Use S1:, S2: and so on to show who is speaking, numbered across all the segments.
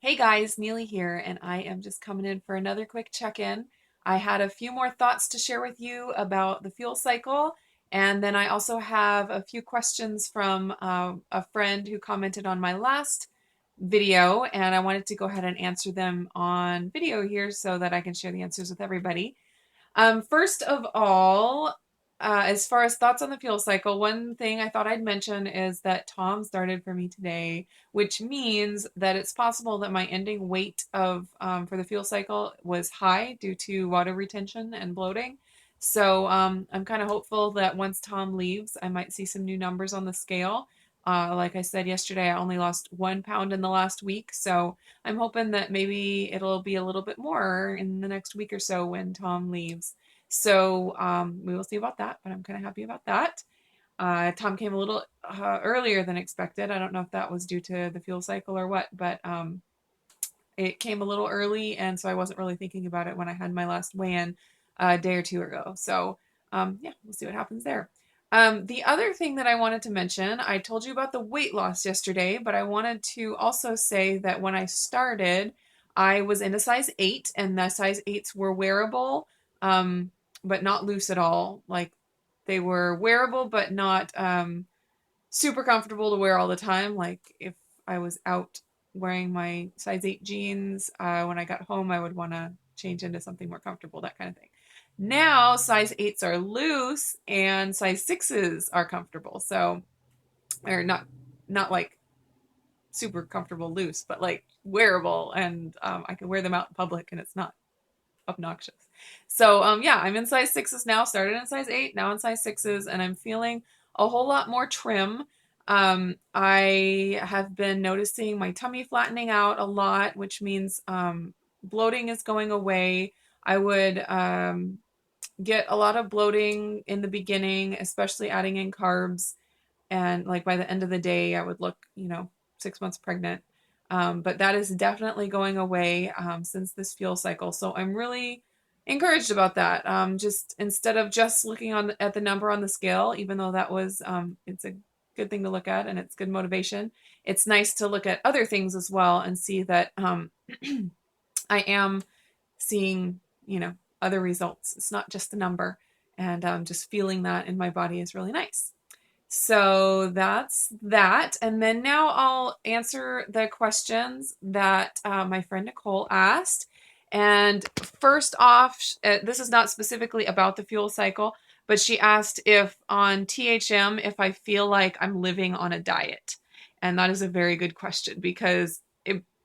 S1: Hey guys, Neely here, and I am just coming in for another quick check-in. I had a few more thoughts to share with you about the fuel cycle, and then I also have a few questions from a friend who commented on my last video, and I wanted to go ahead and answer them on video here so that I can share the answers with everybody. First of all, as far as thoughts on the fuel cycle, one thing I thought I'd mention is that Tom started for me today, which means that it's possible that my ending weight of for the fuel cycle was high due to water retention and bloating. So I'm kind of hopeful that once Tom leaves, I might see some new numbers on the scale. Like I said yesterday, I only lost 1 pound in the last week, so I'm hoping that maybe it'll be a little bit more in the next week or so when Tom leaves. So we will see about that, but I'm kind of happy about that. Tom came a little earlier than expected. I don't know if that was due to the fuel cycle or what, but it came a little early, and so I wasn't really thinking about it when I had my last weigh-in a day or two ago. So yeah, we'll see what happens there. The other thing that I wanted to mention, I told you about the weight loss yesterday, but I wanted to also say that when I started, I was in a size 8, and the size 8s were wearable, but not loose at all. Like they were wearable, but not super comfortable to wear all the time. Like if I was out wearing my size 8 jeans, when I got home, I would want to change into something more comfortable, that kind of thing. Now, size 8s are loose and size 6s are comfortable. So, or not like super comfortable loose, but like wearable, and I can wear them out in public and it's not obnoxious. So yeah, I'm in size 6s now, started in size 8, now in size 6s, and I'm feeling a whole lot more trim. I have been noticing my tummy flattening out a lot, which means bloating is going away. I would get a lot of bloating in the beginning, especially adding in carbs. And like by the end of the day, I would look, 6 months pregnant. But that is definitely going away since this fuel cycle. So I'm really encouraged about that. Just instead of just looking at the number on the scale, even though that was it's a good thing to look at and it's good motivation. It's nice to look at other things as well and see that I am seeing, other results. It's not just a number, and just feeling that in my body is really nice. So that's that. And then now I'll answer the questions that my friend Nicole asked. And first off, this is not specifically about the fuel cycle, but she asked if on THM, if I feel like I'm living on a diet. And that is a very good question because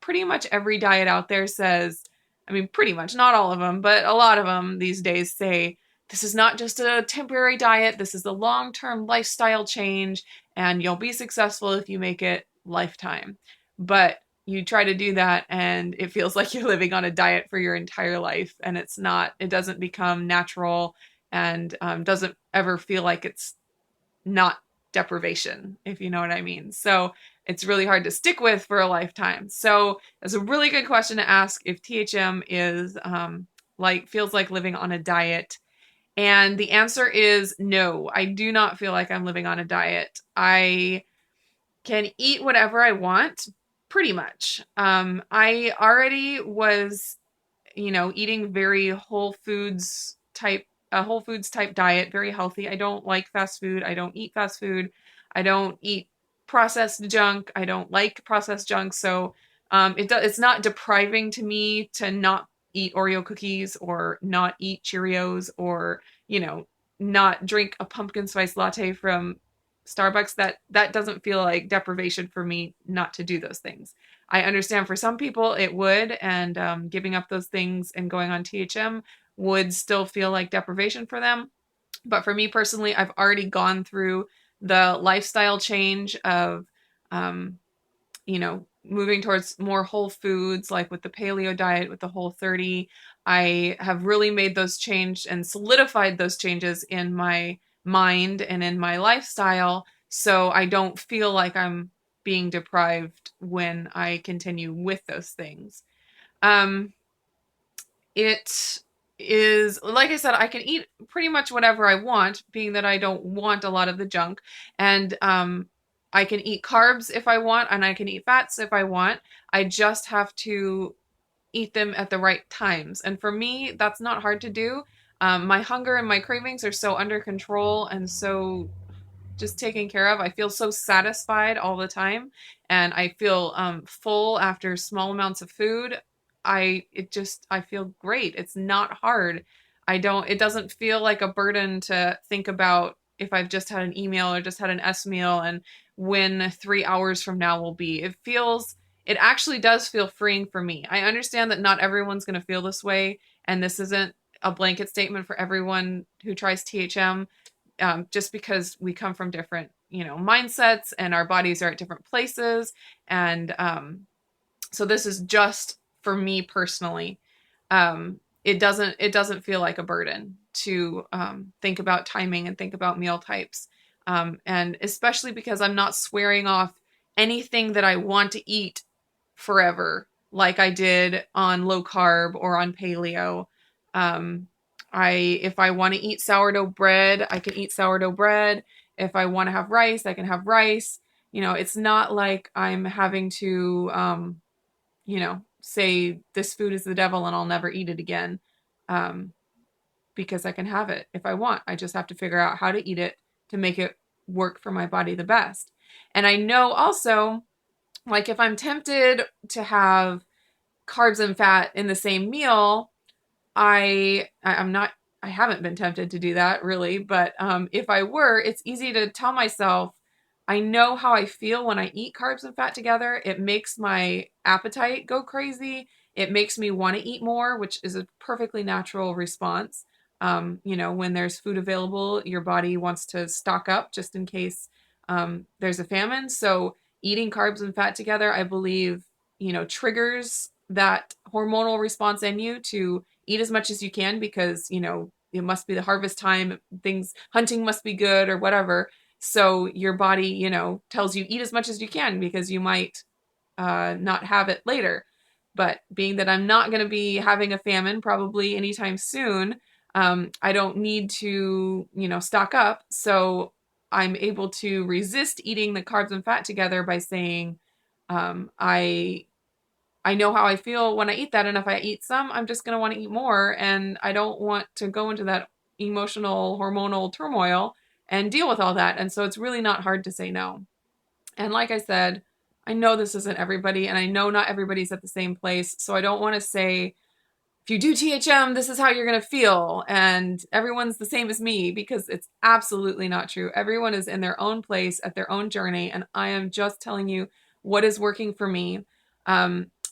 S1: pretty much every diet out there says, I mean, pretty much, not all of them, but a lot of them these days say, this is not just a temporary diet, this is a long-term lifestyle change, and you'll be successful if you make it lifetime. But you try to do that and it feels like you're living on a diet for your entire life, and it's not, it doesn't become natural, and doesn't ever feel like it's not deprivation, if you know what I mean. So it's really hard to stick with for a lifetime. So it's a really good question to ask if THM is feels like living on a diet. And the answer is no, I do not feel like I'm living on a diet. I can eat whatever I want, pretty much. I already was, eating very a whole foods type diet, very healthy. I don't like fast food. I don't eat fast food. I don't eat processed junk. I don't like processed junk. So it's not depriving to me to not eat Oreo cookies or not eat Cheerios or, not drink a pumpkin spice latte from Starbucks. That doesn't feel like deprivation for me not to do those things. I understand for some people it would, and giving up those things and going on THM would still feel like deprivation for them. But for me personally, I've already gone through the lifestyle change of, moving towards more whole foods, like with the paleo diet, with the Whole30. I have really made those changes and solidified those changes in my mind and in my lifestyle. So I don't feel like I'm being deprived when I continue with those things. Um, it is, like I said, I can eat pretty much whatever I want, being that I don't want a lot of the junk. And I can eat carbs if I want, and I can eat fats if I want. I just have to eat them at the right times. And for me, that's not hard to do. My hunger and my cravings are so under control and so just taken care of. I feel so satisfied all the time, and I feel full after small amounts of food. I feel great. It's not hard. It doesn't feel like a burden to think about if I've just had an email or just had an S meal and when 3 hours from now will be. It actually does feel freeing for me. I understand that not everyone's going to feel this way, and this isn't a blanket statement for everyone who tries THM, just because we come from different, mindsets, and our bodies are at different places. And so this is just for me personally. It doesn't feel like a burden to think about timing and think about meal types. And especially because I'm not swearing off anything that I want to eat forever, like I did on low carb or on paleo. Um, if I want to eat sourdough bread, I can eat sourdough bread. If I want to have rice, I can have rice. It's not like I'm having to, say this food is the devil and I'll never eat it again. Um, because I can have it if I want. I just have to figure out how to eat it to make it work for my body the best. And I know also, like, if I'm tempted to have carbs and fat in the same meal, I'm not, I haven't been tempted to do that really, but if I were, it's easy to tell myself, I know how I feel when I eat carbs and fat together. It makes my appetite go crazy. It makes me want to eat more, which is a perfectly natural response. When there's food available, your body wants to stock up just in case there's a famine. So eating carbs and fat together, I believe, triggers that hormonal response in you to eat as much as you can, because it must be the harvest time, things, hunting must be good or whatever. So your body tells you eat as much as you can because you might not have it later. But being that I'm not going to be having a famine probably anytime soon, I don't need to stock up. So I'm able to resist eating the carbs and fat together by saying, I know how I feel when I eat that, and if I eat some, I'm just going to want to eat more, and I don't want to go into that emotional, hormonal turmoil and deal with all that. And so it's really not hard to say no. And like I said, I know this isn't everybody, and I know not everybody's at the same place. So I don't want to say, if you do THM, this is how you're going to feel, and everyone's the same as me, because it's absolutely not true. Everyone is in their own place at their own journey, and I am just telling you what is working for me.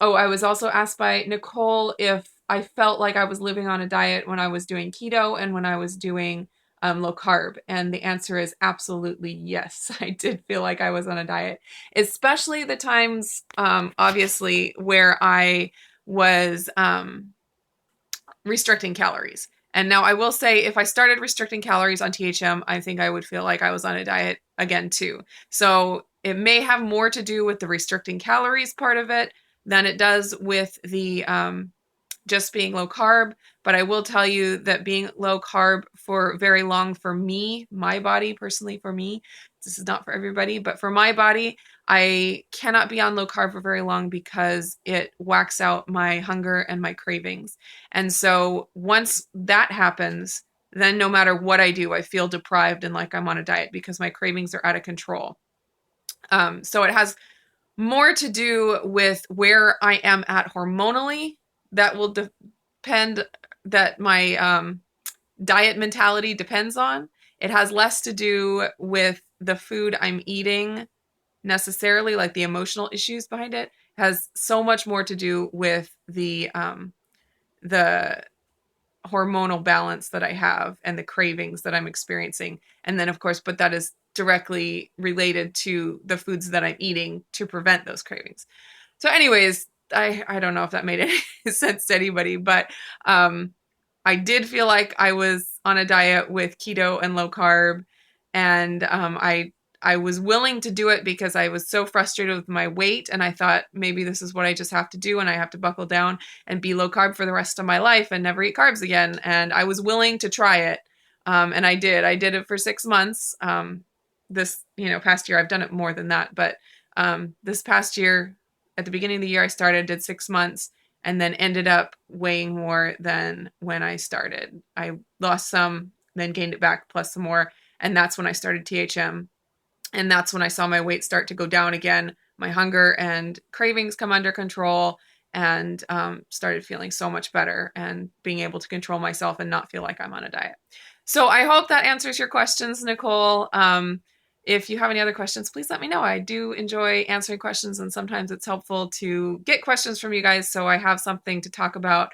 S1: I was also asked by Nicole if I felt like I was living on a diet when I was doing keto and when I was doing low carb. And the answer is absolutely yes. I did feel like I was on a diet, especially the times, obviously, where I was restricting calories. And now I will say, if I started restricting calories on THM, I think I would feel like I was on a diet again too. So it may have more to do with the restricting calories part of it than it does with the just being low carb. But I will tell you that being low carb for very long, for me, my body personally, for me, this is not for everybody, but for my body, I cannot be on low carb for very long because it whacks out my hunger and my cravings. And so once that happens, then no matter what I do, I feel deprived and like I'm on a diet because my cravings are out of control. So it has more to do with where I am at hormonally. That will depend, that my diet mentality depends on. It has less to do with the food I'm eating necessarily, like the emotional issues behind it. It has so much more to do with the hormonal balance that I have and the cravings that I'm experiencing. And then, of course, but that is directly related to the foods that I'm eating to prevent those cravings. So anyways, I don't know if that made any sense to anybody, but I did feel like I was on a diet with keto and low carb, and I was willing to do it because I was so frustrated with my weight, and I thought maybe this is what I just have to do, and I have to buckle down and be low carb for the rest of my life and never eat carbs again. And I was willing to try it, and I did. I did it for 6 months. this, past year. I've done it more than that, but this past year, at the beginning of the year, I started, did 6 months, and then ended up weighing more than when I started. I lost some, then gained it back plus some more, and that's when I started THM. And that's when I saw my weight start to go down again, my hunger and cravings come under control, and started feeling so much better and being able to control myself and not feel like I'm on a diet. So I hope that answers your questions, Nicole. If you have any other questions, please let me know. I do enjoy answering questions, and sometimes it's helpful to get questions from you guys so I have something to talk about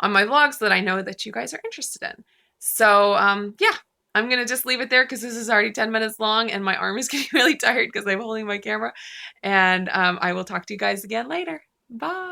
S1: on my vlogs that I know that you guys are interested in. So yeah, I'm going to just leave it there because this is already 10 minutes long and my arm is getting really tired because I'm holding my camera. And I will talk to you guys again later. Bye.